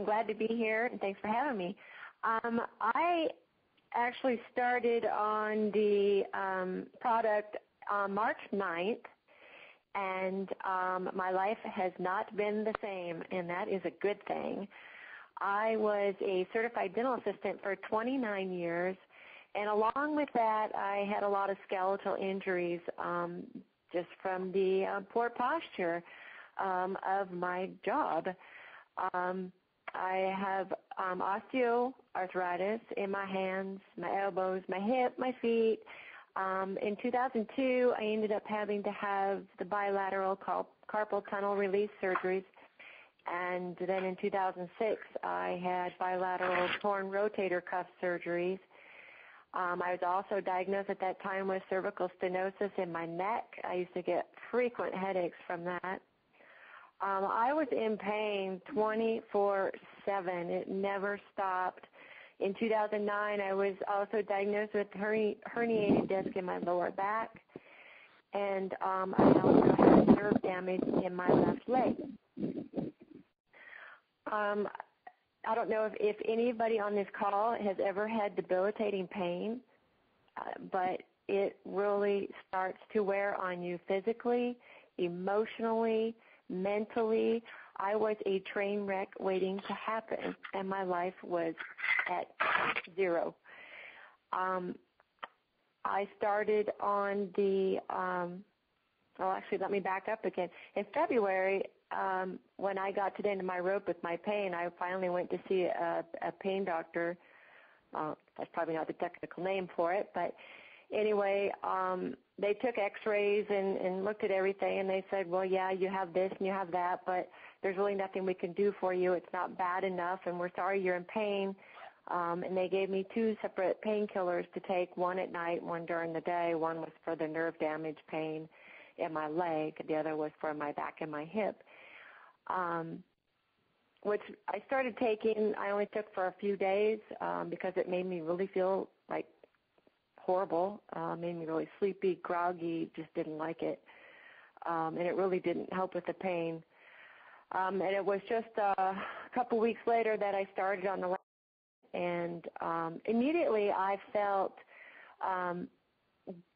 I'm glad to be here, and thanks for having me. I actually started on the product on March 9th, and my life has not been the same, and that is a good thing. I was a certified dental assistant for 29 years, and along with that, I had a lot of skeletal injuries just from the poor posture of my job. I have osteoarthritis in my hands, my elbows, my hip, my feet. In 2002, I ended up having to have the bilateral carpal tunnel release surgeries. And then in 2006, I had bilateral torn rotator cuff surgeries. I was also diagnosed at that time with cervical stenosis in my neck. I used to get frequent headaches from that. I was in pain 24/7. It never stopped. In 2009, I was also diagnosed with herniated disc in my lower back, and I also had nerve damage in my left leg. I don't know if anybody on this call has ever had debilitating pain, but it really starts to wear on you physically, emotionally, mentally. I was a train wreck waiting to happen, and my life was at zero. I started on the, actually, let me back up again. In February, when I got to the end of my rope with my pain, I finally went to see a pain doctor. That's probably not the technical name for it, but anyway, they took x-rays and looked at everything, and they said, well, yeah, you have this and you have that, but there's really nothing we can do for you. It's not bad enough, and we're sorry you're in pain. And they gave me 2 separate painkillers to take, one at night, one during the day. One was for the nerve damage pain in my leg. The other was for my back and my hip, which I started taking. I only took for a few days because it made me really feel like horrible, made me really sleepy, groggy, just didn't like it, and it really didn't help with the pain. And it was just a couple weeks later that I started on the LANA, and immediately I felt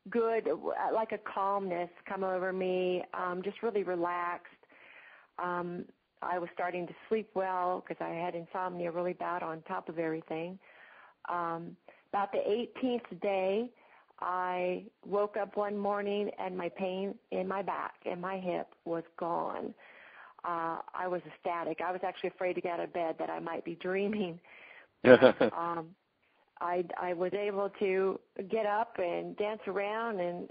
good, like a calmness come over me, just really relaxed. I was starting to sleep well because I had insomnia really bad on top of everything. About the 18th day, I woke up one morning and my pain in my back and my hip was gone. I was ecstatic. I was actually afraid to get out of bed that I might be dreaming. I was able to get up and dance around, and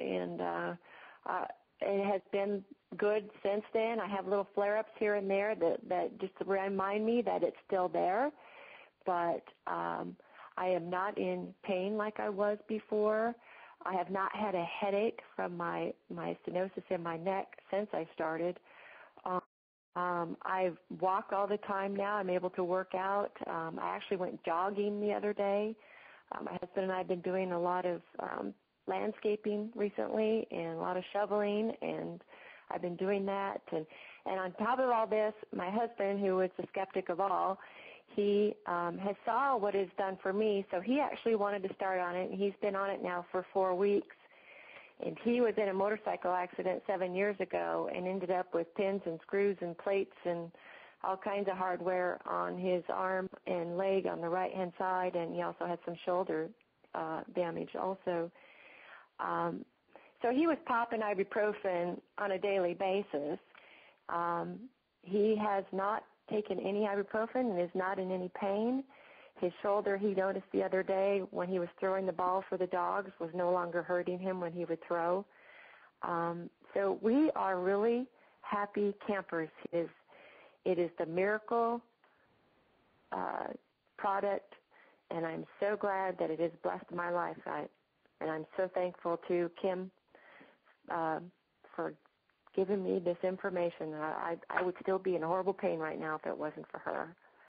it has been good since then. I have little flare-ups here and there that just remind me that it's still there, but I am not in pain like I was before. I have not had a headache from my stenosis in my neck since I started. I walk all the time now. I'm able to work out. I actually went jogging the other day. My husband and I have been doing a lot of landscaping recently and a lot of shoveling, and I've been doing that. And on top of all this, my husband, who is the skeptic of all, he has saw what it's done for me, so he actually wanted to start on it, and he's been on it now for 4 weeks. And he was in a motorcycle accident 7 years ago and ended up with pins and screws and plates and all kinds of hardware on his arm and leg on the right-hand side, and he also had some shoulder damage also. So he was popping ibuprofen on a daily basis. He has not taken any ibuprofen and is not in any pain. His shoulder, he noticed the other day when he was throwing the ball for the dogs, was no longer hurting him when he would throw. So we are really happy campers. It is the miracle product, and I'm so glad that it has blessed my life. And I'm so thankful to Kim for giving me this information. I would still be in horrible pain right now if it wasn't for her.